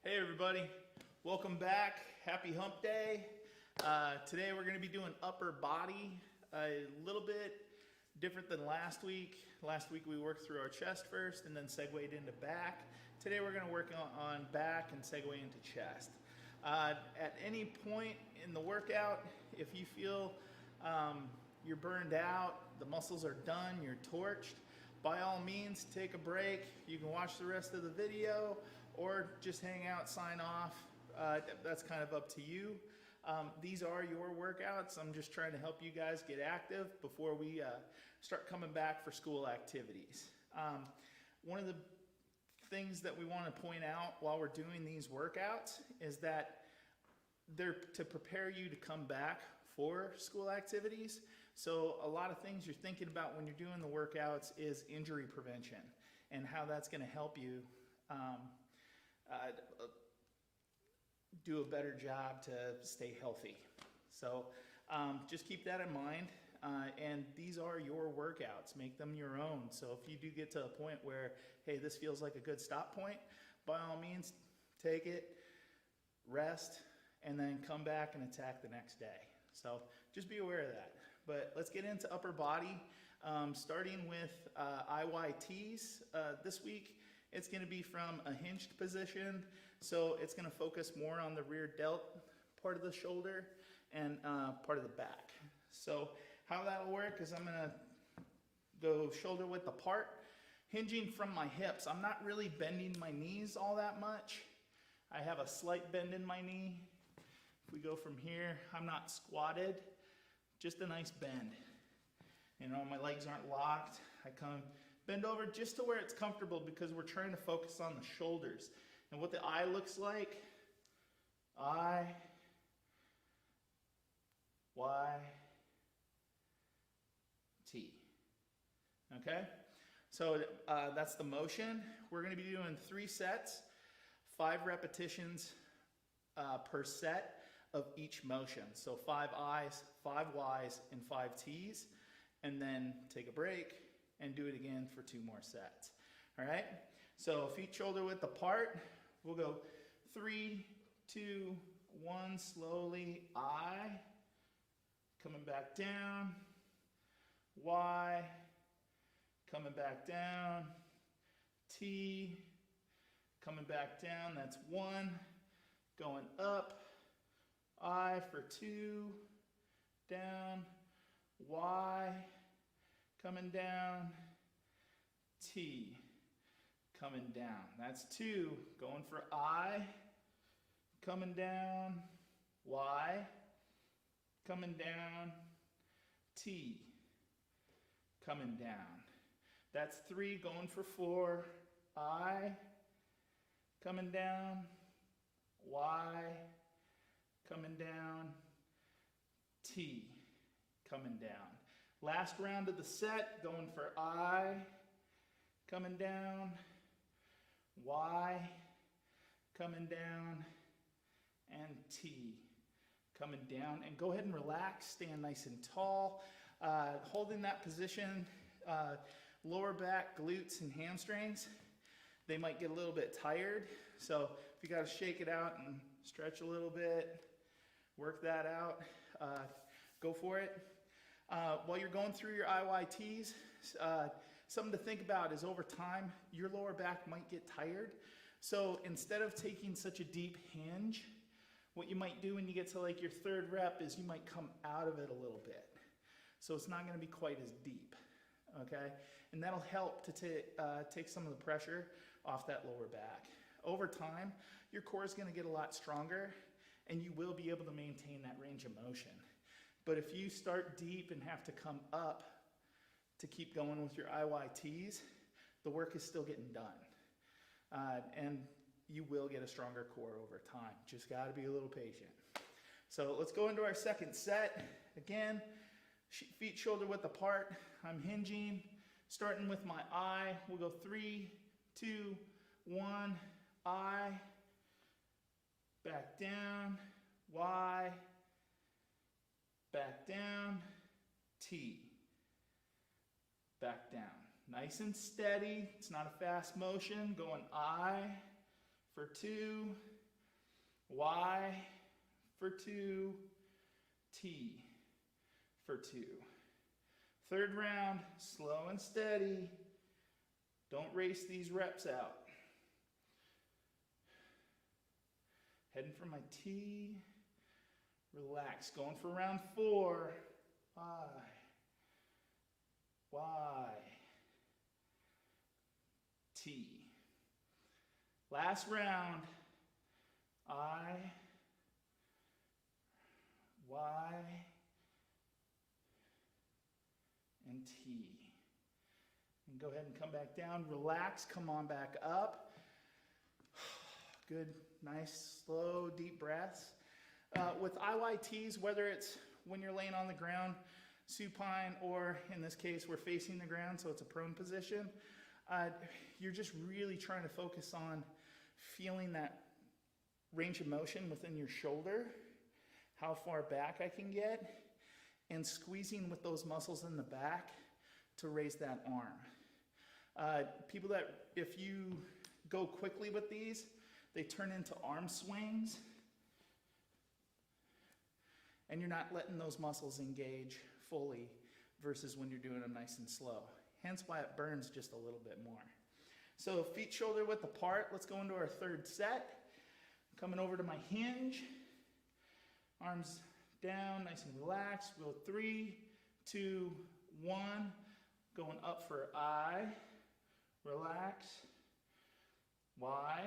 Hey everybody, welcome back. Happy hump day. Today we're going to be doing upper body, a little bit different than last week. Last week we worked through our chest first and then segued into back. Today we're going to work on back and segue into chest. At any point in the workout, if you feel you're burned out, the muscles are done, you're torched, by all means take a break. You can watch the rest of the video or just hang out, sign off. That's kind of up to you. These are your workouts. I'm just trying to help you guys get active before we start coming back for school activities. One of the things that we want to point out while we're doing these workouts is that they're to prepare you to come back for school activities. So a lot of things you're thinking about when you're doing the workouts is injury prevention and how that's going to help you do a better job to stay healthy. So just keep that in mind. And these are your workouts. Make them your own. So if you do get to a point where, hey, this feels like a good stop point, by all means, take it, rest, and then come back and attack the next day. So just be aware of that. But let's get into upper body, starting with IYTs. This week, it's going to be from a hinged position. So it's going to focus more on the rear delt part of the shoulder and part of the back. So how that'll work is I'm going to go shoulder width apart, hinging from my hips. I'm not really bending my knees all that much. I have a slight bend in my knee. If we go from here, I'm not squatted, just a nice bend. You know, my legs aren't locked. I come bend over just to where it's comfortable because we're trying to focus on the shoulders. And what the I looks like, I, Y, T. Okay? So that's the motion. We're going to be doing 3 sets, 5 repetitions per set of each motion. So 5 I's, 5 Y's, and 5 T's. And then take a break and do it again for 2 more sets. All right? So feet shoulder width apart. We'll go 3, 2, 1, slowly. I, coming back down. Y, coming back down. T, coming back down. That's 1. Going up. I for 2. Down. Y, coming down. T, coming down. That's 2. Going for I, coming down. Y, coming down. T, coming down. That's 3. Going for 4. I, coming down. Y, coming down. T, coming down. Last round of the set, going for I, coming down. Y, coming down. And T, coming down. And go ahead and relax, stand nice and tall. Holding that position, lower back, glutes, and hamstrings, they might get a little bit tired. So if you got to shake it out and stretch a little bit, work that out, go for it. While you're going through your IYTs, something to think about is over time, your lower back might get tired. So instead of taking such a deep hinge, what you might do when you get to like your 3rd rep is you might come out of it a little bit. So it's not going to be quite as deep, okay? And that'll help to take some of the pressure off that lower back. Over time, your core is going to get a lot stronger and you will be able to maintain that range of motion. But if you start deep and have to come up to keep going with your IYTs, the work is still getting done. And you will get a stronger core over time. Just got to be a little patient. So let's go into our 2nd set. Again, feet shoulder width apart. I'm hinging, starting with my I. We'll go 3, 2, 1, I. Back down, Y. Back down, T. Back down. Nice and steady. It's not a fast motion. Going I for 2, Y for 2, T for 2. Third round, slow and steady. Don't race these reps out. Heading for my T. Relax. Going for round 4. I. Y. T. Last round. I. Y. And T. And go ahead and come back down. Relax. Come on back up. Good, nice, slow, deep breaths. With IYTs, whether it's when you're laying on the ground, supine, or in this case, we're facing the ground, so it's a prone position, you're just really trying to focus on feeling that range of motion within your shoulder, how far back I can get, and squeezing with those muscles in the back to raise that arm. People that, if you go quickly with these, they turn into arm swings, and you're not letting those muscles engage fully versus when you're doing them nice and slow. Hence why it burns just a little bit more. So feet shoulder width apart. Let's go into our third set. Coming over to my hinge. Arms down, nice and relaxed. We'll 3, 2, 1. Going up for I. Relax. Y.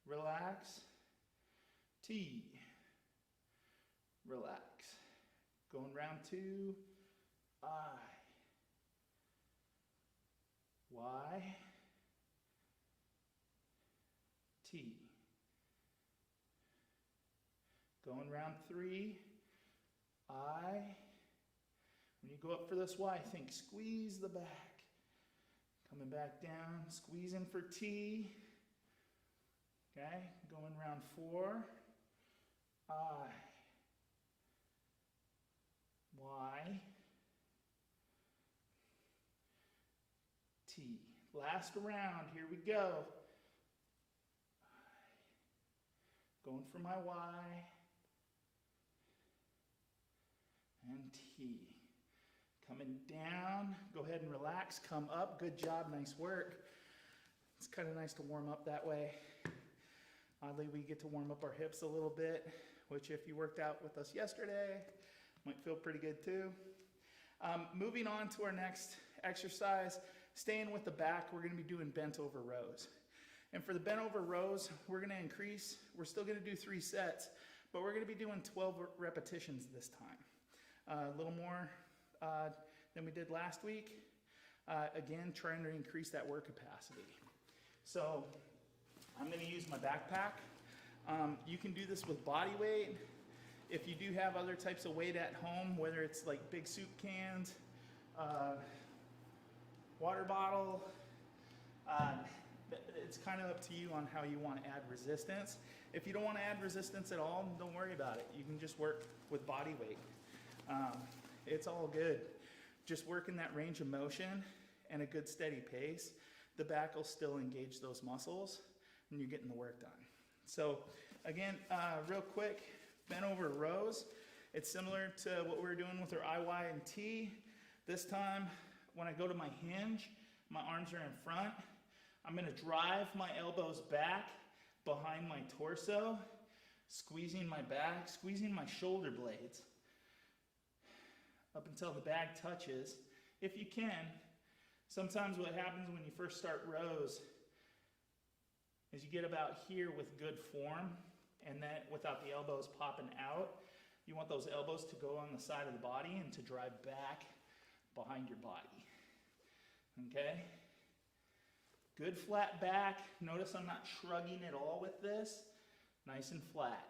Relax. T. Relax. Going round 2. I. Y. T. Going round 3. I. When you go up for this Y, think squeeze the back. Coming back down, squeezing for T. Okay, going round 4. I. Y. T. Last round, here we go. Going for my Y. And T. Coming down, go ahead and relax, come up, good job, nice work. It's kind of nice to warm up that way. Oddly, we get to warm up our hips a little bit, which if you worked out with us yesterday, might feel pretty good too. Moving on to our next exercise, staying with the back, we're gonna be doing bent over rows. And for the bent over rows, we're gonna increase, we're still gonna do 3 sets, but we're gonna be doing 12 repetitions this time. A little more than we did last week. Again, trying to increase that work capacity. So I'm gonna use my backpack. You can do this with body weight. If you do have other types of weight at home, whether it's like big soup cans, water bottle, it's kind of up to you on how you want to add resistance. If you don't want to add resistance at all, don't worry about it. You can just work with body weight. It's all good. Just working that range of motion and a good steady pace, the back will still engage those muscles and you're getting the work done. So again, real quick, bent over rows. It's similar to what we were doing with our I, Y, and T. This time, when I go to my hinge, my arms are in front. I'm gonna drive my elbows back behind my torso, squeezing my back, squeezing my shoulder blades up until the bag touches. If you can, sometimes what happens when you first start rows is you get about here with good form, and then without the elbows popping out. You want those elbows to go on the side of the body and to drive back behind your body. Okay? Good flat back. Notice I'm not shrugging at all with this. Nice and flat.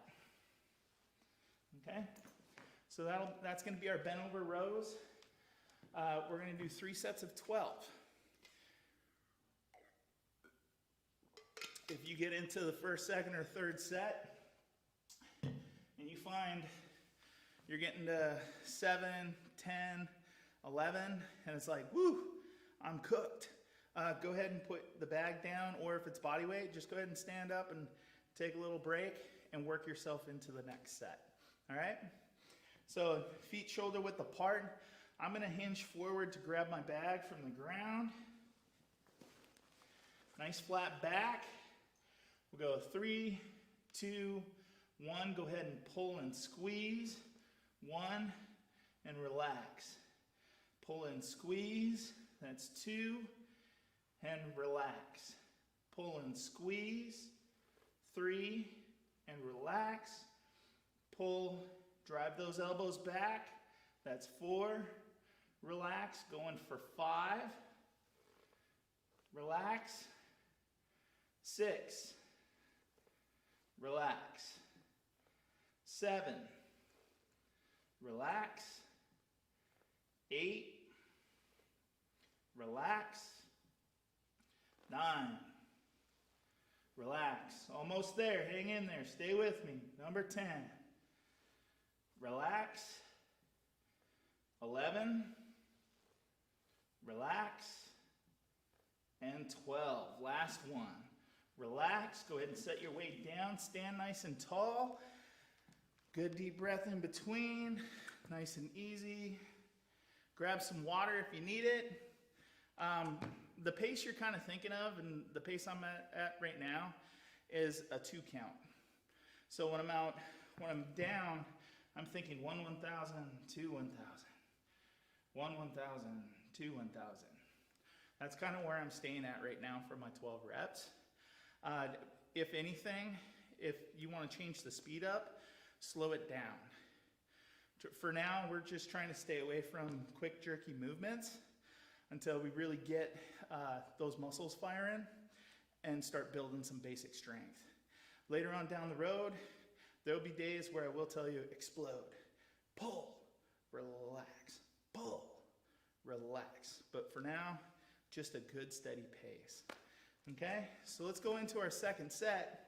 Okay? So that's going to be our bent over rows. We're going to do 3 sets of 12. If you get into the first, second, or third set, and you find you're getting to 7, 10, 11, and it's like, woo, I'm cooked. Go ahead and put the bag down, or if it's body weight, just go ahead and stand up and take a little break, and work yourself into the next set. All right? So feet shoulder width apart. I'm going to hinge forward to grab my bag from the ground. Nice flat back. We'll go 3, 2, 1. Go ahead and pull and squeeze. 1, and relax. Pull and squeeze. That's 2, and relax. Pull and squeeze. 3, and relax. Pull, drive those elbows back. That's 4. Relax. Going for 5. Relax. 6. Relax. 7. Relax. 8. Relax. 9. Relax. Almost there. Hang in there. Stay with me. Number 10. Relax. 11. Relax. And 12. Last one. Relax. Go ahead and set your weight down. Stand nice and tall. Good deep breath in between. Nice and easy. Grab some water if you need it. The pace you're kind of thinking of, and the pace I'm at right now, is a 2 count. So when I'm down, I'm thinking 1, 1,000, 2, 1,000. 1, 1,000, 2, 1,000. That's kind of where I'm staying at right now for my 12 reps. If anything, if you want to change the speed up, slow it down. For now, we're just trying to stay away from quick, jerky movements until we really get those muscles firing and start building some basic strength. Later on down the road, there'll be days where I will tell you, explode, pull, relax, pull, relax. But for now, just a good steady pace. Okay, so let's go into our second set.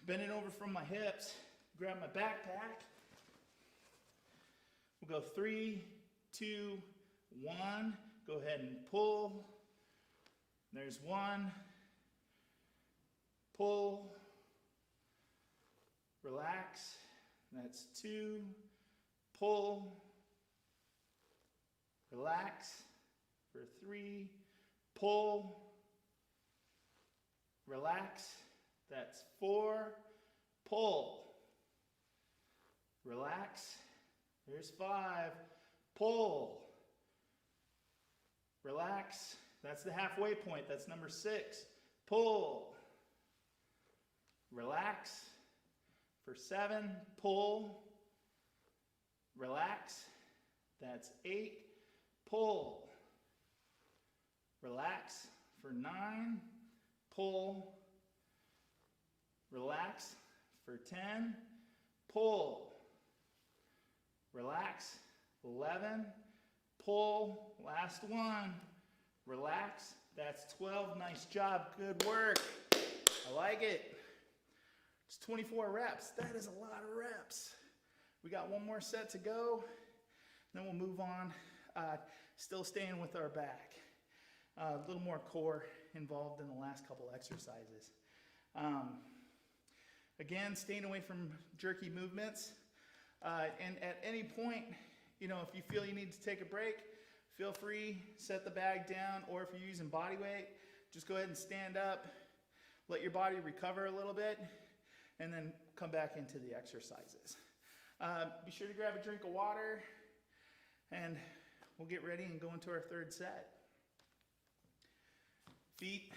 Bending over from my hips, grab my backpack. We'll go 3, 2, 1. Go ahead and pull. There's 1. Pull. Relax. That's 2. Pull. Relax. For 3. Pull. Relax. That's 4. Pull. Relax. There's 5. Pull. Relax. That's the halfway point. That's number 6. Pull. Relax. For 7. Pull. Relax. That's 8. Pull. Relax. For 9. Pull. Relax. For 10. Pull. Relax. 11. Pull. Last one. Relax. That's 12. Nice job. Good work. I like it. It's 24 reps. That is a lot of reps. We got one more set to go. Then we'll move on. Still staying with our back. A little more core involved in the last couple exercises. Again, staying away from jerky movements. And at any point, if you feel you need to take a break, feel free, set the bag down, or if you're using body weight, just go ahead and stand up, let your body recover a little bit, and then come back into the exercises. Be sure to grab a drink of water, and we'll get ready and go into our third set. Feet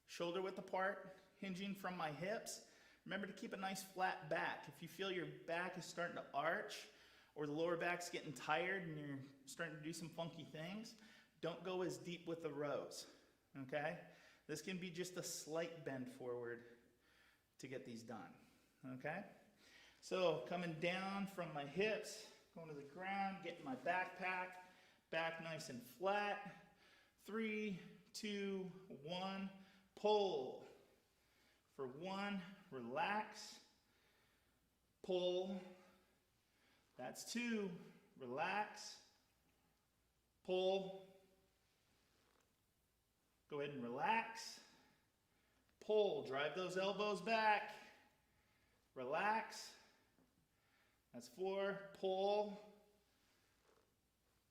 shoulder width apart, hinging from my hips. Remember to keep a nice flat back. If you feel your back is starting to arch or the lower back's getting tired and you're starting to do some funky things, don't go as deep with the rows, okay? This can be just a slight bend forward to get these done, okay? So coming down from my hips, going to the ground, getting my backpack, back nice and flat. 3, 2, 1, pull. For 1, relax, pull. That's 2, relax, pull. Go ahead and relax, pull, drive those elbows back, relax, that's 4, pull,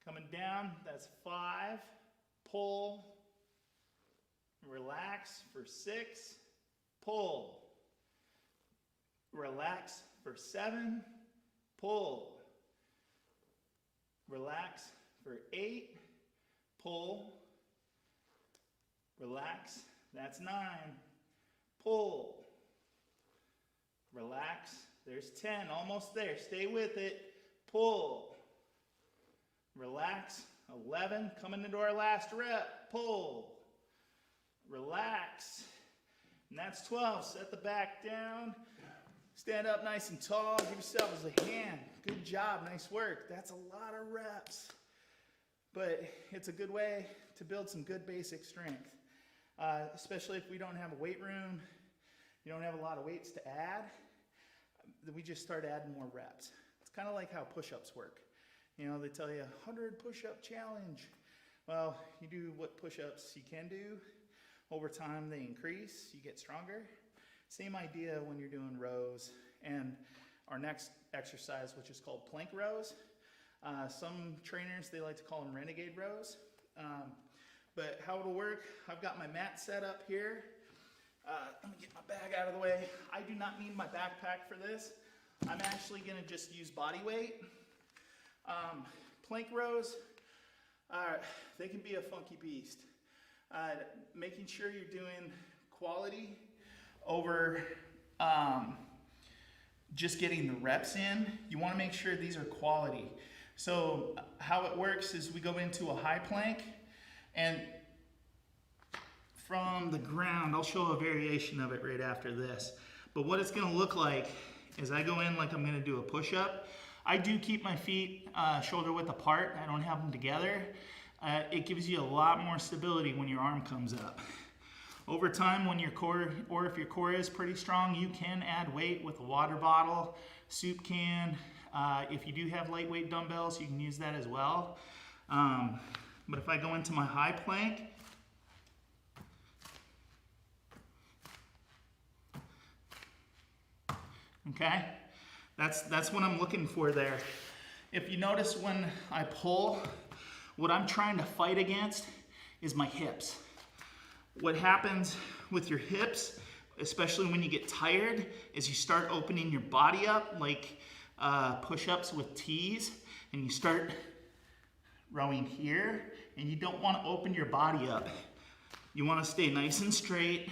coming down, that's 5, pull, relax for 6, pull, relax for 7, pull, relax for 8, pull, relax, that's 9, pull, relax, there's 10, almost there, stay with it, pull, relax, 11, coming into our last rep, pull, relax, and that's 12, set the back down, stand up nice and tall, give yourselves a hand, good job, nice work, that's a lot of reps, but it's a good way to build some good basic strength, especially if we don't have a weight room, you don't have a lot of weights to add, we just start adding more reps. It's kind of like how push-ups work. You know, they tell you 100 push-up challenge. Well, you do what push-ups you can do. Over time, they increase. You get stronger. Same idea when you're doing rows. And our next exercise, which is called plank rows. Some trainers, they like to call them renegade rows. But how it'll work, I've got my mat set up here. Let me get my bag out of the way. I do not need my backpack for this. I'm actually going to just use body weight. Plank rows, they can be a funky beast. Making sure you're doing quality over just getting the reps in. You want to make sure these are quality. So how it works is we go into a high plank, and from the ground, I'll show a variation of it right after this. But what it's going to look like is I go in like I'm going to do a push-up. I do keep my feet shoulder width apart. I don't have them together. It gives you a lot more stability when your arm comes up. Over time, when your core, or if your core is pretty strong, you can add weight with a water bottle, soup can. If you do have lightweight dumbbells, you can use that as well. But if I go into my high plank, okay, that's what I'm looking for there. If you notice when I pull, what I'm trying to fight against is my hips. What happens with your hips, especially when you get tired, is you start opening your body up like push-ups with T's, and you start rowing here, and you don't want to open your body up. You want to stay nice and straight,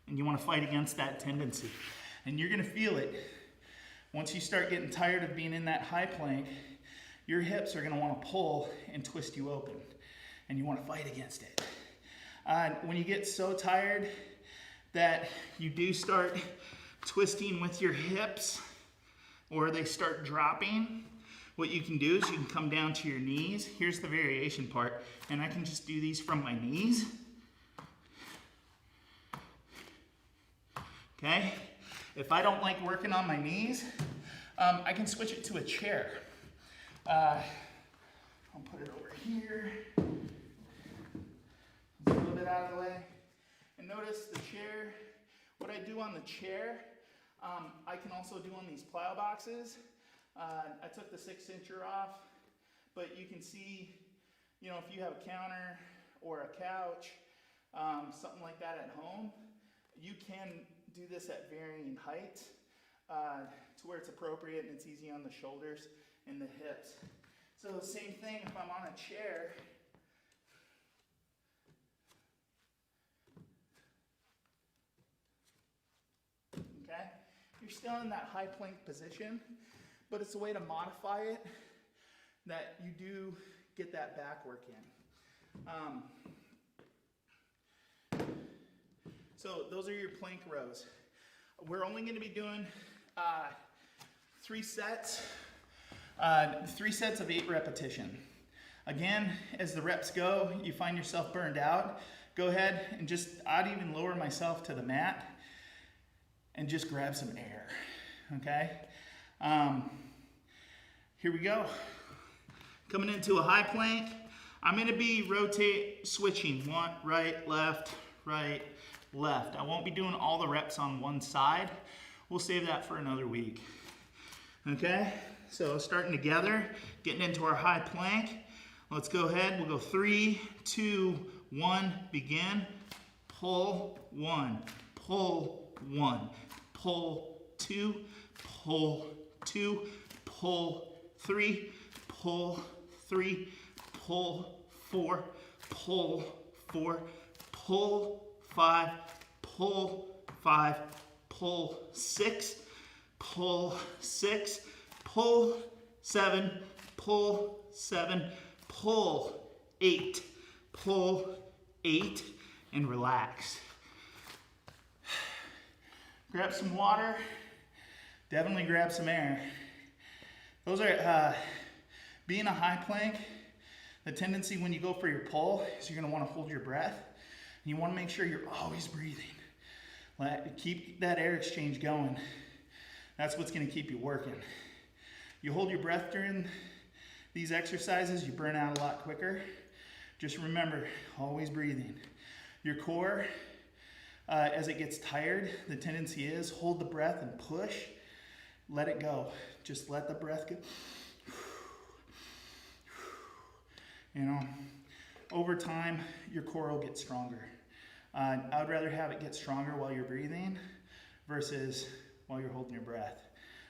and you want to fight against that tendency. And you're going to feel it. Once you start getting tired of being in that high plank, your hips are going to want to pull and twist you open, and you want to fight against it. When you get so tired that you do start twisting with your hips, or they start dropping, what you can do is you can come down to your knees. Here's the variation part, and I can just do these from my knees. Okay? If I don't like working on my knees, I can switch it to a chair. I'll put it over here. A little bit out of the way. And notice the chair, what I do on the chair, I can also do on these plow boxes. I took the 6-incher off, but you can see, you know, if you have a counter or a couch, something like that at home, you can do this at varying heights to where it's appropriate and it's easy on the shoulders and the hips. So the same thing if I'm on a chair. Okay? You're still in that high plank position, but it's a way to modify it that you do get that back work in. So those are your plank rows. We're only going to be doing 3 sets of 8 repetition. Again, as the reps go, you find yourself burned out, go ahead and just, I'd even lower myself to the mat and just grab some air, okay? Here we go. Coming into a high plank, I'm gonna be switching, right, left, right, left. I won't be doing all the reps on one side. We'll save that for another week. Okay, so starting together, getting into our high plank. Let's go ahead. We'll go 3, 2, 1, begin. Pull 1, pull 1, pull 2, pull 2, pull 3, pull 3, pull 4, pull 4, pull 5, pull 5, pull 6, pull 6, pull 7, pull 7, pull 8, pull 8, and relax. Grab some water, definitely grab some air. Those are, being a high plank, the tendency when you go for your pull is you're gonna wanna hold your breath. And you wanna make sure you're always breathing. Keep that air exchange going. That's what's gonna keep you working. You hold your breath during these exercises, you burn out a lot quicker. Just remember, always breathing. Your core, as it gets tired, the tendency is hold the breath and push. Let it go. Just let the breath go. You know, over time, your core will get stronger. I would rather have it get stronger while you're breathing versus while you're holding your breath.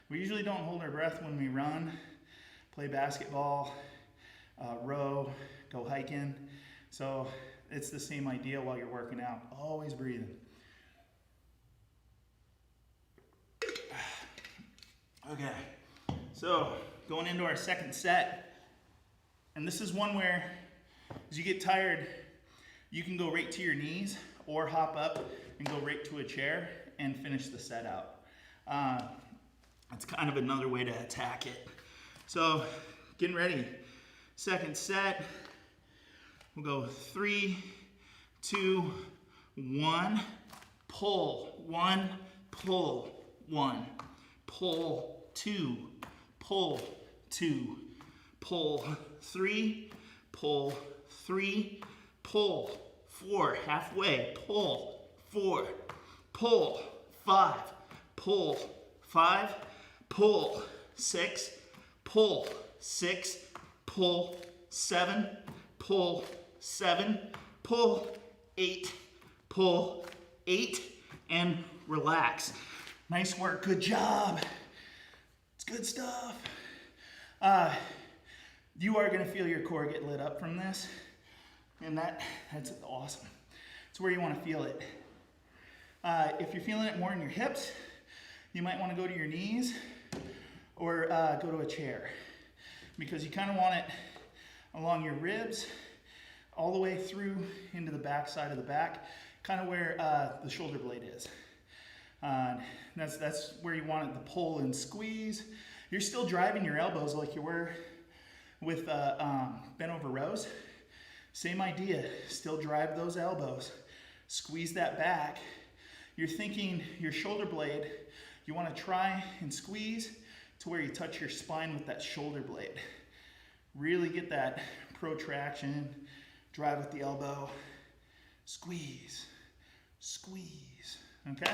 We usually don't hold our breath when we run, play basketball, row, go hiking. So it's the same idea while you're working out. Always breathing. Okay, so going into our second set, and this is one where as you get tired, you can go right to your knees or hop up and go right to a chair and finish the set out. That's kind of another way to attack it. So getting ready, second set, we'll go 3, 2, 1, pull, 1, pull, 1, pull, 2, pull, 2, pull, 3, pull, 3, pull, 4, halfway, pull, 4, pull, 5, pull, 5, pull, 6, pull, 6, pull, 7, pull, 7, pull, 8, pull, 8, and relax. Nice work, good job. It's good stuff. You are gonna feel your core get lit up from this, and that's awesome. It's where you wanna feel it. If you're feeling it more in your hips, you might wanna go to your knees or go to a chair, because you kinda want it along your ribs, all the way through into the back side of the back, kind of where the shoulder blade is. That's where you want it to pull and squeeze. You're still driving your elbows like you were with bent over rows. Same idea, still drive those elbows. Squeeze that back. You're thinking your shoulder blade, you want to try and squeeze to where you touch your spine with that shoulder blade. Really get that protraction, drive with the elbow, squeeze, squeeze, okay?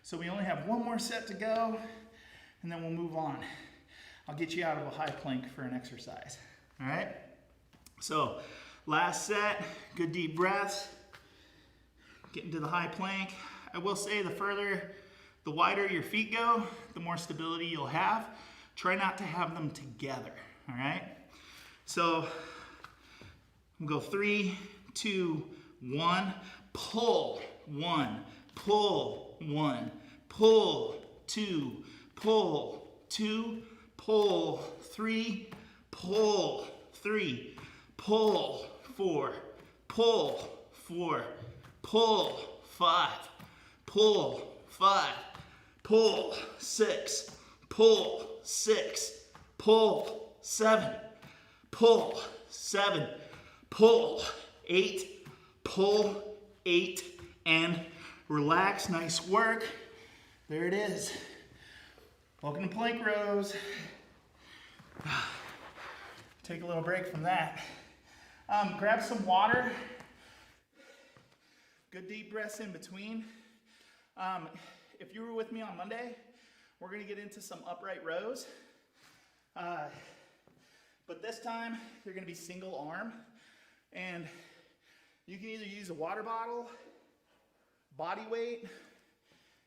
So we only have one more set to go, and then we'll move on. I'll get you out of a high plank for an exercise, all right? So last set, good deep breaths, get into the high plank. I will say the wider your feet go, the more stability you'll have. Try not to have them together, all right? So we'll go 3, 2, 1, pull, 1, pull, 1, pull, 2, pull, 2, pull, 3, pull, 3, pull, 4, pull, 4, pull, 5, pull, 5, pull, 6, pull, 6, pull, 7, pull, 7, pull, 8, pull, 8, and relax. Nice work. There it is. Welcome to plank rows. Take a little break from that. Grab some water. Good deep breaths in between. If you were with me on Monday, we're going to get into some upright rows. But this time, they're going to be single arm. And you can either use a water bottle, body weight.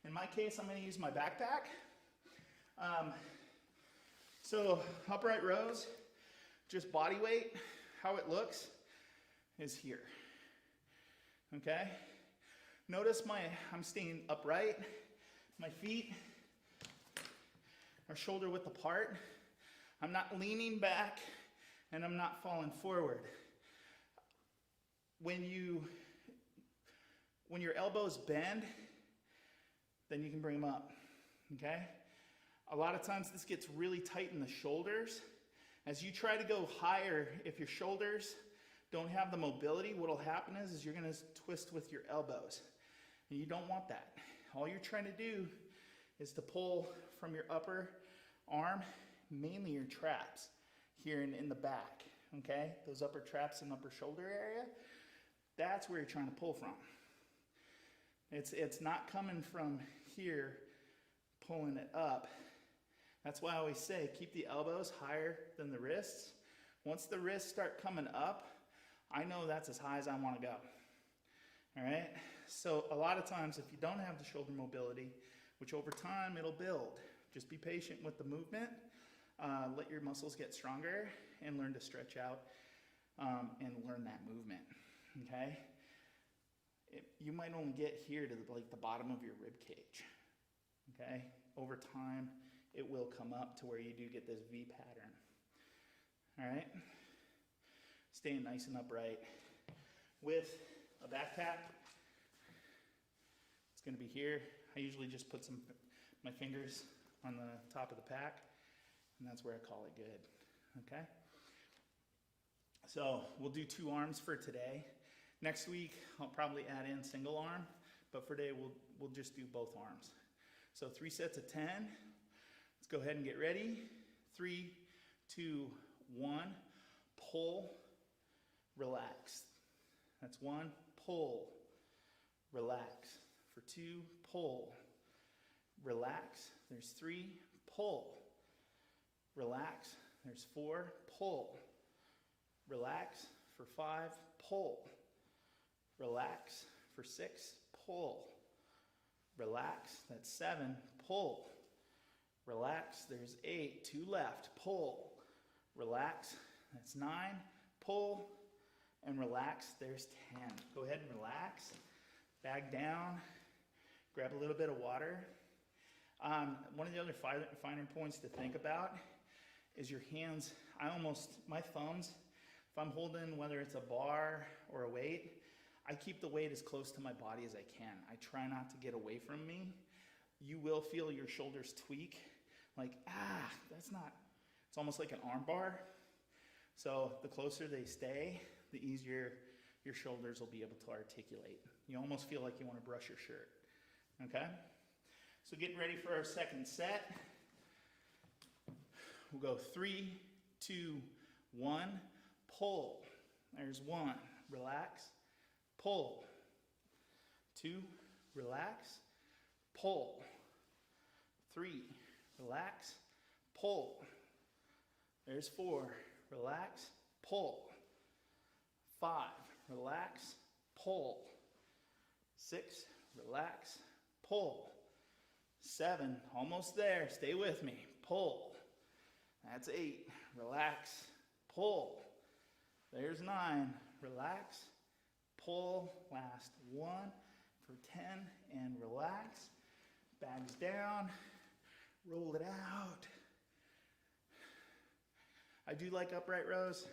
In my case, I'm going to use my backpack. So upright rows, just body weight, how it looks is here. Okay? Notice I'm staying upright. My feet are shoulder width apart. I'm not leaning back and I'm not falling forward. When your elbows bend, then you can bring them up, okay? A lot of times this gets really tight in the shoulders. As you try to go higher, if your shoulders don't have the mobility, what'll happen is you're gonna twist with your elbows. And you don't want that. All you're trying to do is to pull from your upper arm, mainly your traps here in the back, okay? Those upper traps and upper shoulder area, that's where you're trying to pull from. It's not coming from here, pulling it up. That's why I always say, keep the elbows higher than the wrists. Once the wrists start coming up, I know that's as high as I want to go. All right? So a lot of times, if you don't have the shoulder mobility, which over time it'll build, just be patient with the movement. Let your muscles get stronger and learn to stretch out and learn that movement. Okay? You might only get here to the bottom of your rib cage. Okay? Over time, it will come up to where you do get this V pattern. All right? Staying nice and upright. With a backpack, it's going to be here. I usually just put my fingers on the top of the pack, and that's where I call it good. Okay? So we'll do 2 arms for today. Next week, I'll probably add in single arm, but for today, we'll just do both arms. So 3 sets of 10. Let's go ahead and get ready. 3, 2, 1. Pull, relax. That's 1. Pull, relax. For 2, pull, relax. There's 3, pull, relax. There's 4, pull, relax. For 5, pull, relax. For 6, pull, relax. That's 7, pull, relax. There's 8, 2 left, pull, relax. That's 9, pull, and relax. There's 10. Go ahead and relax. Bag down. Grab a little bit of water. One of the other finer points to think about is your hands. My thumbs, if I'm holding, whether it's a bar or a weight, I keep the weight as close to my body as I can. I try not to get away from me. You will feel your shoulders tweak. Like, that's not, it's almost like an arm bar. So the closer they stay, the easier your shoulders will be able to articulate. You almost feel like you want to brush your shirt. Okay? So getting ready for our second set. We'll go 3, 2, 1. Pull. There's 1. Relax. Pull. 2. Relax. Pull. 3. Relax. Pull. There's 4. Relax. Pull. 5. Relax. Pull. 6. Relax. Pull. 7. Almost there. Stay with me. Pull. That's 8. Relax. Pull. There's 9. Relax. Pull. Last 1 for 10. And relax. Bags down. Roll it out. I do like upright rows.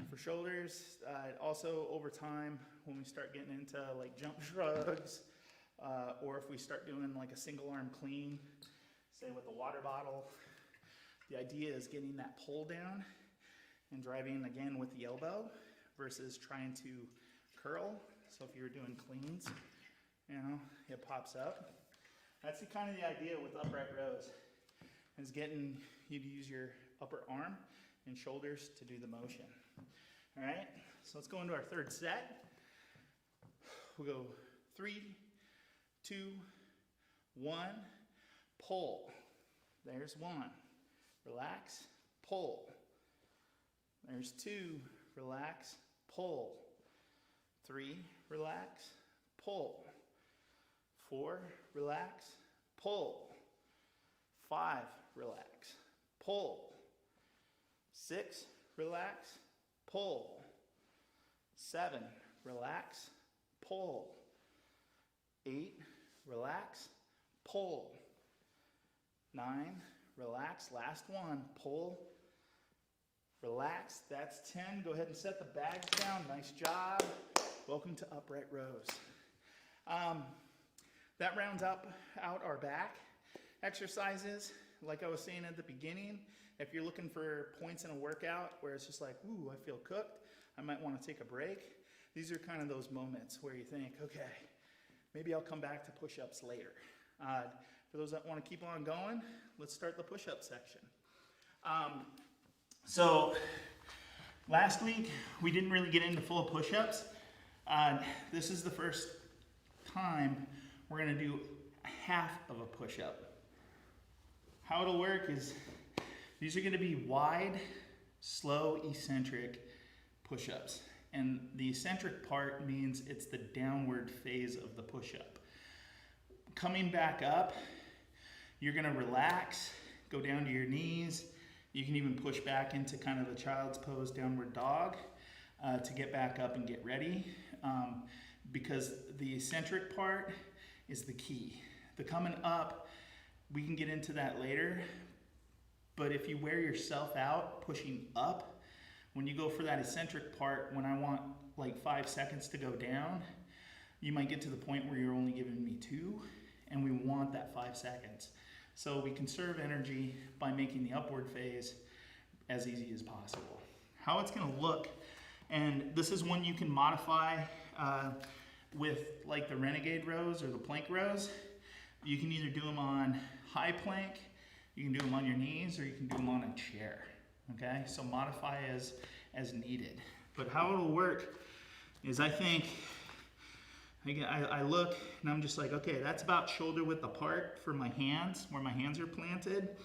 For shoulders, also over time, when we start getting into like jump shrugs, or if we start doing like a single arm clean, say with a water bottle, the idea is getting that pull down and driving again with the elbow versus trying to curl. So if you're doing cleans, it pops up. That's the kind of the idea with upright rows, is getting you to use your upper arm and shoulders to do the motion. All right, so let's go into our third set. We'll go 3, 2, 1, pull. There's 1. Relax, pull. There's 2. Relax, pull. 3, relax, pull. 4, relax, pull. 5, relax, pull. 6, relax, pull. 7, relax, pull. 8, relax, pull. 9, relax, last one, pull. Relax, that's 10. Go ahead and set the bags down. Nice job. Welcome to upright rows. That rounds out our back exercises. Like I was saying at the beginning, if you're looking for points in a workout where it's just like, ooh, I feel cooked, I might want to take a break. These are kind of those moments where you think, okay, maybe I'll come back to push-ups later. For those that want to keep on going, let's start the push-up section. So last week, we didn't really get into full push-ups. This is the first time we're going to do half of a push-up. How it'll work is these are going to be wide, slow, eccentric push-ups. And the eccentric part means it's the downward phase of the push-up. Coming back up, you're going to relax, go down to your knees. You can even push back into kind of the child's pose, downward dog, to get back up and get ready. Because the eccentric part is the key. The coming up, we can get into that later. But if you wear yourself out pushing up, when you go for that eccentric part, when I want like 5 seconds to go down, you might get to the point where you're only giving me 2, and we want that 5 seconds. So we conserve energy by making the upward phase as easy as possible. How it's going to look, and this is one you can modify with like the renegade rows or the plank rows. You can either do them on high plank, you can do them on your knees, or you can do them on a chair. Okay, so modify as needed. But how it'll work is I look and I'm just like, okay, that's about shoulder width apart for my hands, where my hands are planted.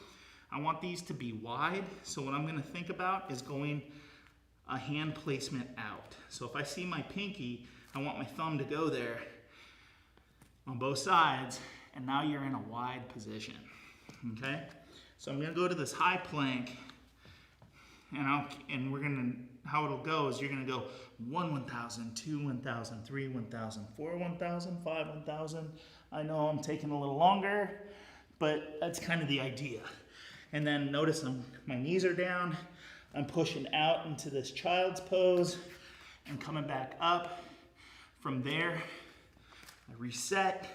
I want these to be wide, so what I'm gonna think about is going a hand placement out. So if I see my pinky, I want my thumb to go there on both sides, and now you're in a wide position, okay? So I'm gonna go to this high plank, and we're gonna, how it'll go is you're gonna go 1, 1,000, 2, 1,000, 3, 1,000, 4, 1,000, 5, 1,000. I know I'm taking a little longer, but that's kind of the idea. And then notice my knees are down. I'm pushing out into this child's pose and coming back up. From there, I reset,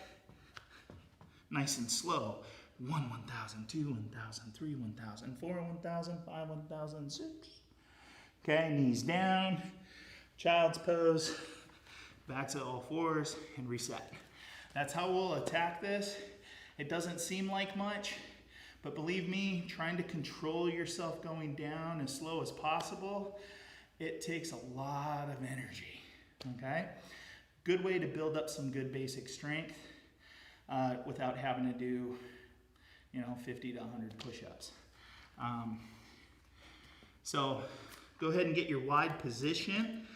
nice and slow. 1, 1,000, 2, 1,000, 3, 1,000, 4, 1,000, 5, 1,000, 6. Okay, knees down, child's pose, back to all fours, and reset. That's how we'll attack this. It doesn't seem like much, but believe me, trying to control yourself going down as slow as possible, it takes a lot of energy, okay? Good way to build up some good basic strength without having to do 50 to 100 push-ups. So go ahead and get your wide position.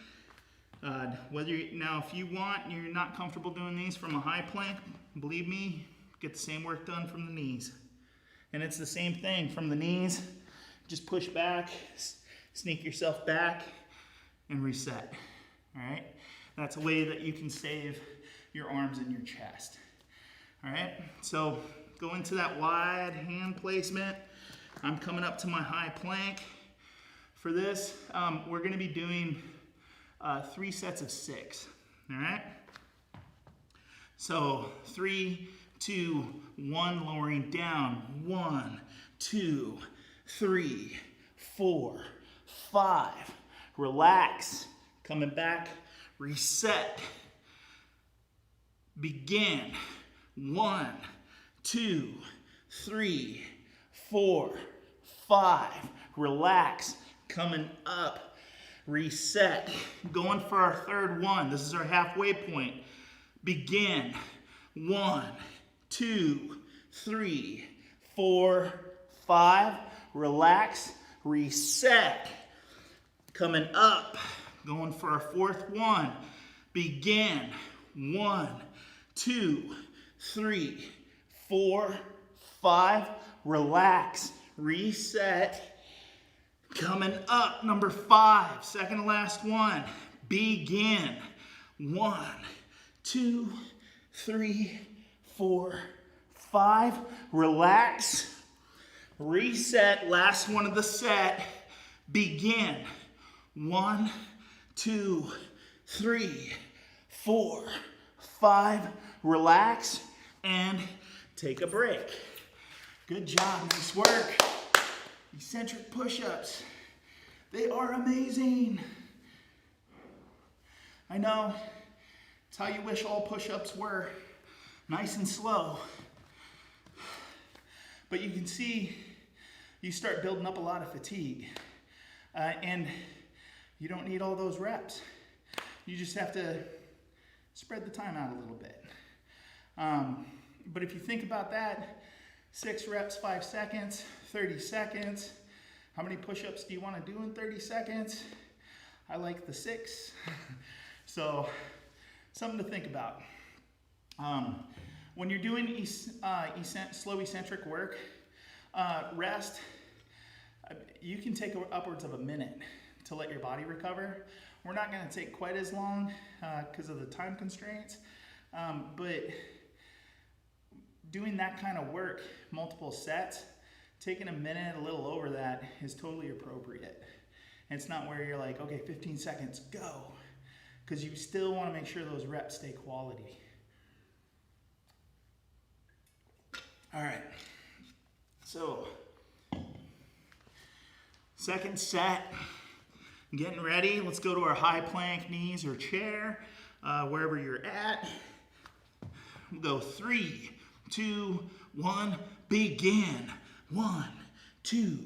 Now, if you want, you're not comfortable doing these from a high plank, believe me, get the same work done from the knees. And it's the same thing from the knees. Just push back, sneak yourself back, and reset. All right? That's a way that you can save your arms and your chest. All right? So go into that wide hand placement. I'm coming up to my high plank. For this, we're going to be doing 3 sets of 6. All right? So 3, 2, 1, lowering down. 1, 2, 3, 4, 5. Relax. Coming back. Reset. Begin. 1, 2, 3, 4, 5. Relax. Coming up. Reset. Going for our third one. This is our halfway point. Begin. 1, 2, 3, 4, 5. Relax. Reset. Coming up. Going for our fourth one. Begin. 1, 2, 3, 4, 5. Relax. Reset. Coming up. Number 5. Second to last one. Begin. 1, 2, 3, 4, 5. Relax. Reset. Last one of the set. Begin. 1, 2, 3, 4, 5. Relax and take a break. Good job. Nice work. Eccentric push-ups. They are amazing. I know. It's how you wish all push-ups were. Nice and slow. But you can see you start building up a lot of fatigue. And you don't need all those reps. You just have to spread the time out a little bit. But if you think about that, 6 reps, 5 seconds, 30 seconds. How many push-ups do you want to do in 30 seconds? I like the 6. So, something to think about. When you're doing slow eccentric work, rest, you can take upwards of a minute to let your body recover. We're not going to take quite as long because of the time constraints, but doing that kind of work, multiple sets, taking a minute, a little over that is totally appropriate. And it's not where you're like, okay, 15 seconds, go. Because you still want to make sure those reps stay quality. All right. So, second set. Getting ready. Let's go to our high plank, knees, or chair, wherever you're at. We'll go 3, 2, 1. Begin. 1, 2,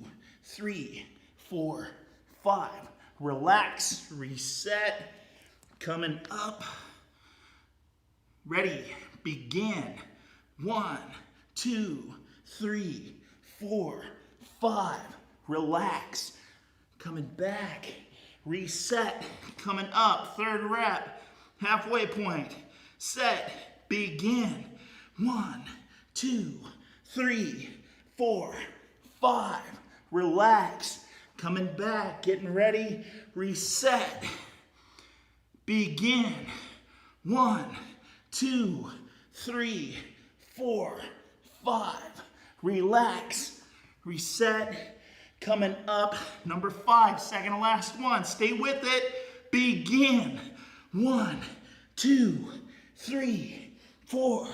3, 4, 5. Relax. Reset. Coming up. Ready. Begin. 1, 2, 3, 4, 5. Relax. Coming back. Reset. Coming up. Third rep. Halfway point. Set. Begin. 1, 2, 3, 4, 5. Relax. Coming back. Getting ready. Reset. Begin. 1, 2, 3, 4, 5. Relax. Reset. Coming up. Number 5. Second to last one. Stay with it. Begin. 1, 2, 3, 4,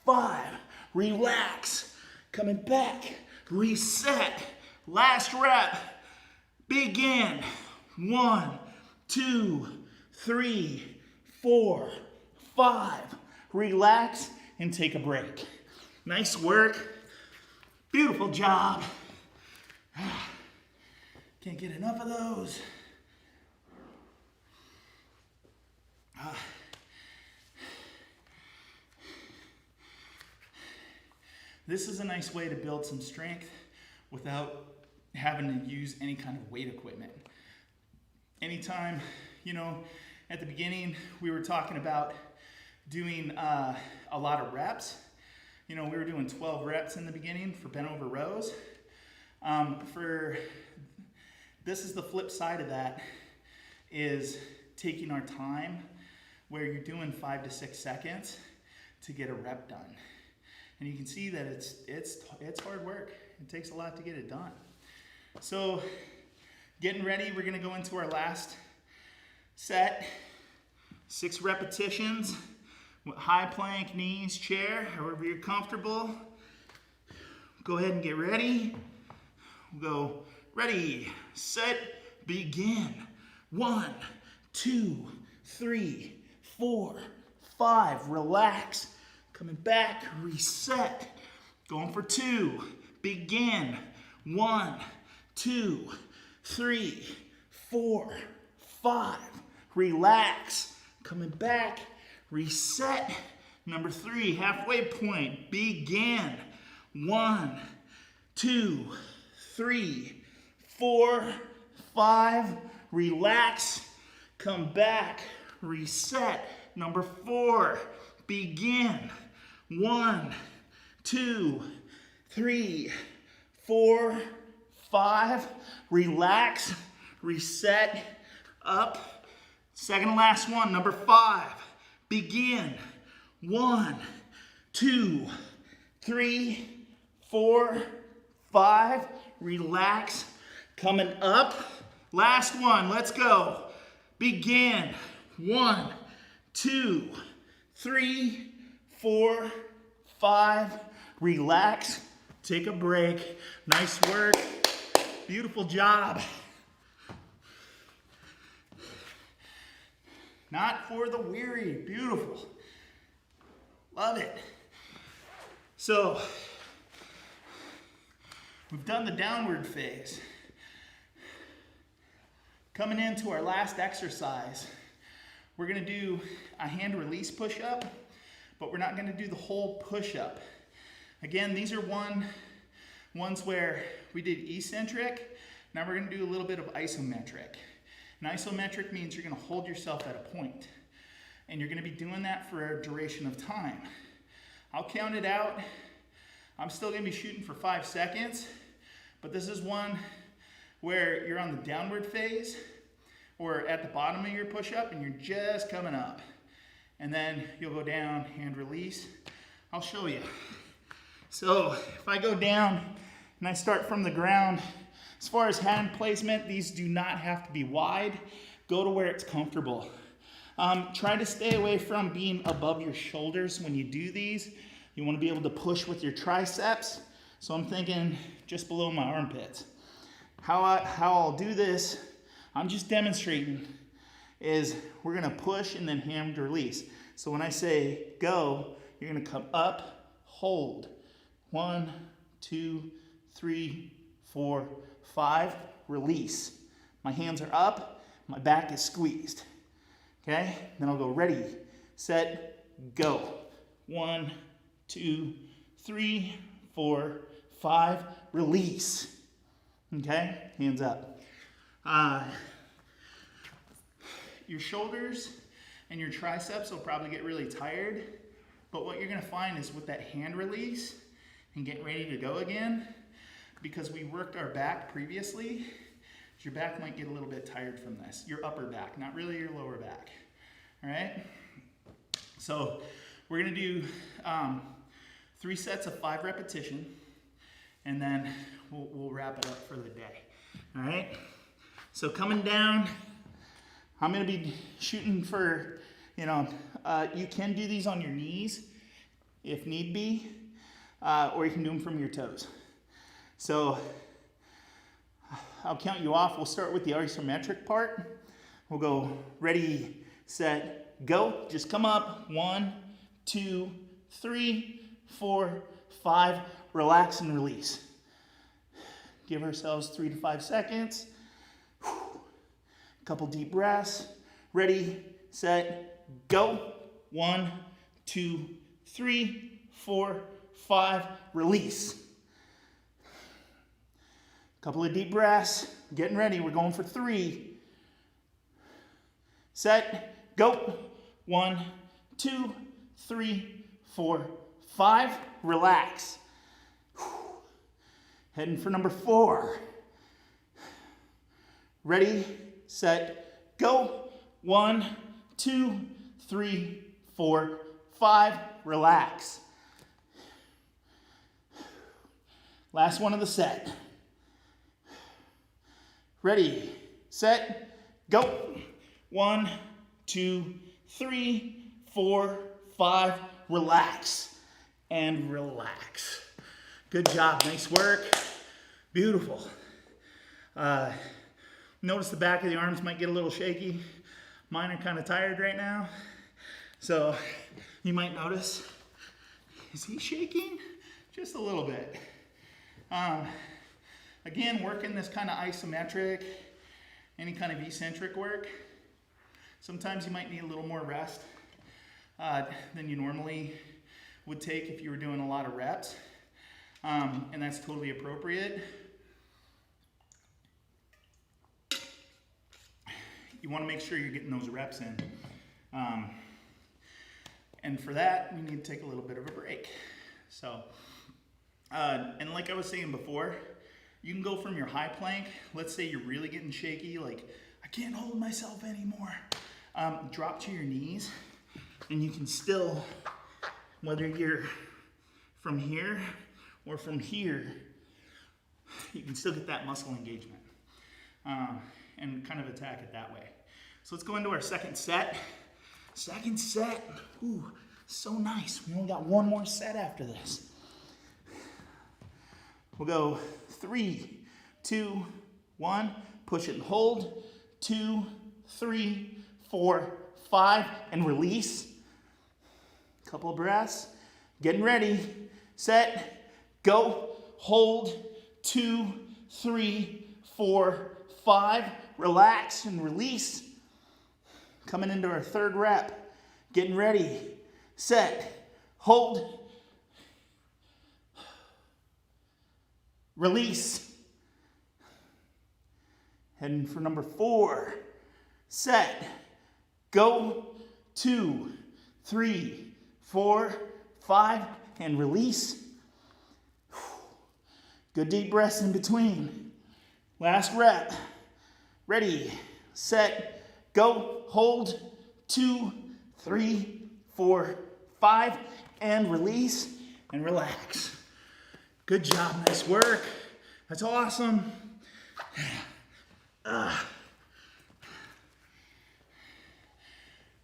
5. Relax. Coming back. Reset. Last rep. Begin. 1, 2, 3, 4, 5. Relax and take a break. Nice work. Beautiful job. Can't get enough of those. This is a nice way to build some strength without having to use any kind of weight equipment. Anytime, at the beginning we were talking about doing a lot of reps. We were doing 12 reps in the beginning for bent over rows. This is the flip side of that, is taking our time where you're doing 5 to 6 seconds to get a rep done. And you can see that it's hard work. It takes a lot to get it done. So getting ready, we're gonna go into our last set. 6 repetitions with high plank, knees, chair, however you're comfortable. Go ahead and get ready. We'll go ready, set, begin. 1, 2, 3, 4, 5. Relax. Coming back, reset. Going for 2. Begin. 1, 2, 3, 4, 5. Relax. Coming back, reset. Number 3, halfway point, begin. 1, 2, 3, 4, 5, relax, come back, reset. Number 4, begin. 1, 2, 3, 4, 5, relax, reset, up. Second to last one, number 5, begin. 1, 2, 3, 4, 5, relax, coming up. Last one, let's go. Begin. 1, 2, 3, 4, 5, relax, take a break. Nice work, beautiful job. Not for the weary, beautiful. Love it. So, we've done the downward phase. Coming into our last exercise, we're gonna do a hand release push-up, but we're not gonna do the whole push-up. Again, these are ones where we did eccentric. Now we're gonna do a little bit of isometric. And isometric means you're gonna hold yourself at a point. And you're gonna be doing that for a duration of time. I'll count it out. I'm still gonna be shooting for 5 seconds, but this is one where you're on the downward phase or at the bottom of your push-up and you're just coming up. And then you'll go down, hand release. I'll show you. So if I go down and I start from the ground, as far as hand placement, these do not have to be wide. Go to where it's comfortable. Try to stay away from being above your shoulders when you do these. You want to be able to push with your triceps. So I'm thinking just below my armpits. How I'll do this, I'm just demonstrating, is we're going to push and then hand release. So when I say go, you're going to come up, hold. 1, 2, 3, 4, 5, release. My hands are up, my back is squeezed. Okay, then I'll go ready, set, go. 1, 2, 3, 4, 5, release. Okay, hands up. Your shoulders and your triceps will probably get really tired, but what you're gonna find is with that hand release and getting ready to go again, because we worked our back previously, your back might get a little bit tired from this. Your upper back, not really your lower back. All right? So we're gonna do 3 sets of 5 repetition, and then we'll wrap it up for the day. All right? So coming down, I'm gonna be shooting for, you can do these on your knees if need be, or you can do them from your toes. So I'll count you off. We'll start with the isometric part. We'll go ready, set, go. Just come up. 1, 2, 3, 4, 5. Relax and release. Give ourselves 3 to 5 seconds. Couple deep breaths. Ready, set, go. 1, 2, 3, 4, 5. Release. Couple of deep breaths. Getting ready. We're going for 3. Set, go. 1, 2, 3, 4, 5. Relax. Heading for number 4. Ready, set, go. 1, 2, 3, 4, 5. Relax. Last one of the set. Ready, set, go. 1, 2, 3, 4, 5. Relax and relax. Good job, nice work. Beautiful. Notice the back of the arms might get a little shaky. Mine are kind of tired right now. So you might notice, is he shaking? Just a little bit. Again, working this kind of isometric, any kind of eccentric work. Sometimes you might need a little more rest. than you normally would take if you were doing a lot of reps. And that's totally appropriate. You want to make sure you're getting those reps in. And for that, we need to take a little bit of a break. So, and like I was saying before, you can go from your high plank, let's say you're really getting shaky, like, I can't hold myself anymore. Drop to your knees, and you can still, whether you're from here or from here, you can still get that muscle engagement and kind of attack it that way. So let's go into our second set. Second set, ooh, so nice. We only got one more set after this. We'll go 3, 2, 1, push it and hold, 2, 3, 4, 5, and release. Couple of breaths, getting ready, set, go, hold, 2, 3, 4, 5, relax and release. Coming into our third rep, getting ready, set, hold, release. Heading for number 4, set, go, 2, 3, 4, 5, and release. Good deep breaths in between. Last rep. Ready, set, go, hold, 2, 3, 4, 5, and release and relax. Good job, nice work. That's awesome.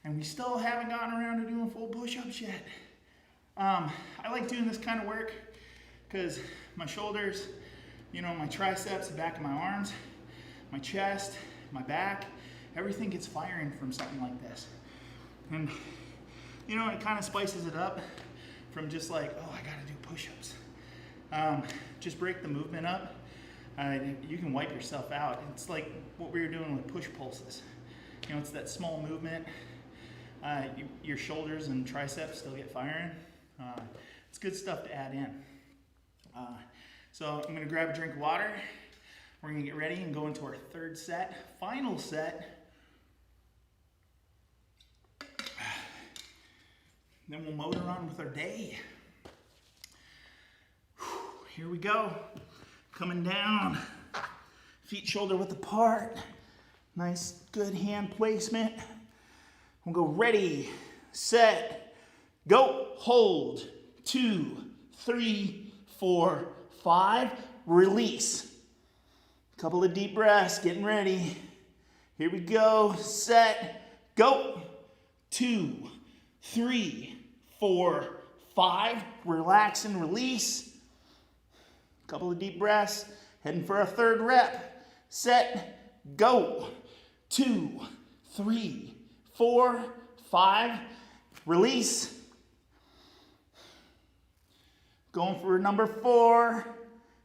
And we still haven't gotten around to doing full push-ups yet. I like doing this kind of work because my shoulders, you know, my triceps, the back of my arms, my chest, my back, everything gets firing from something like this. And, you know, it kind of spices it up from just like, oh, I gotta do push-ups. Just break the movement up. You can wipe yourself out. It's like what we were doing with push pulses. You know, it's that small movement. Your shoulders and triceps still get firing. It's good stuff to add in. So I'm gonna grab a drink of water. We're gonna get ready and go into our third set, final set. Then we'll motor on with our day. Here we go. Coming down. Feet shoulder width apart. Nice, good hand placement. We'll go ready, set, go, hold, 2, 3, 4, 5, release. Couple of deep breaths, getting ready. Here we go, set, go, 2, 3, 4, 5, relax and release. Couple of deep breaths, heading for our third rep. Set, go, 2, 3, 4, 5, release. Going for number 4,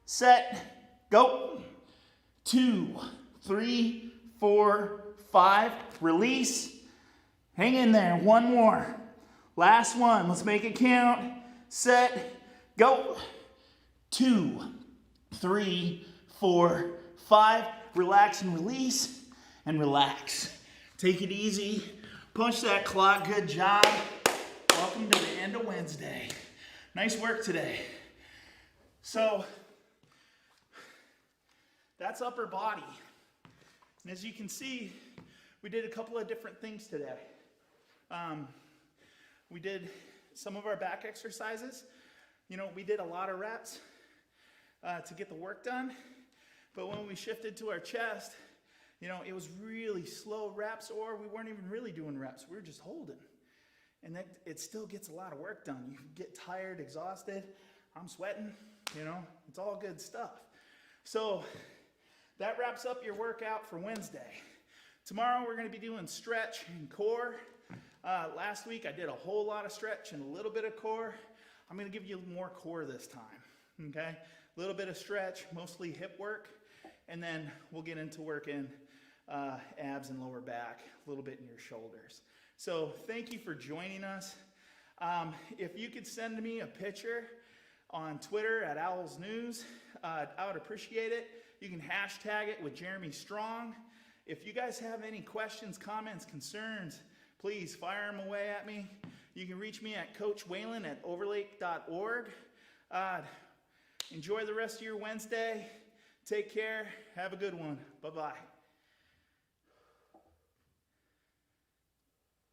set, go, 2, 3, 4, 5, release. Hang in there, one more. Last one, let's make it count. Set, go, 2, 3, 4, 5, relax and release, and relax. Take it easy, punch that clock, good job. Welcome to the end of Wednesday. Nice work today. So, that's upper body. And as you can see, we did a couple of different things today. We did some of our back exercises. You know, we did a lot of reps to get the work done. But when we shifted to our chest, you know, it was really slow reps, or we weren't even really doing reps. We were just holding. And that it still gets a lot of work done. You get tired, exhausted. I'm sweating, you know, it's all good stuff. So that wraps up your workout for Wednesday. Tomorrow we're going to be doing stretch and core. Last week I did a whole lot of stretch and a little bit of core. I'm going to give you more core this time, okay? A little bit of stretch, mostly hip work, and then we'll get into working abs and lower back, a little bit in your shoulders. So thank you for joining us. If you could send me a picture on Twitter at Owls News, I would appreciate it. You can hashtag it with Jeremy Strong. If you guys have any questions, comments, concerns, please fire them away at me. You can reach me at coachwhalen@overlake.org. Enjoy the rest of your Wednesday. Take care. Have a good one. Bye-bye.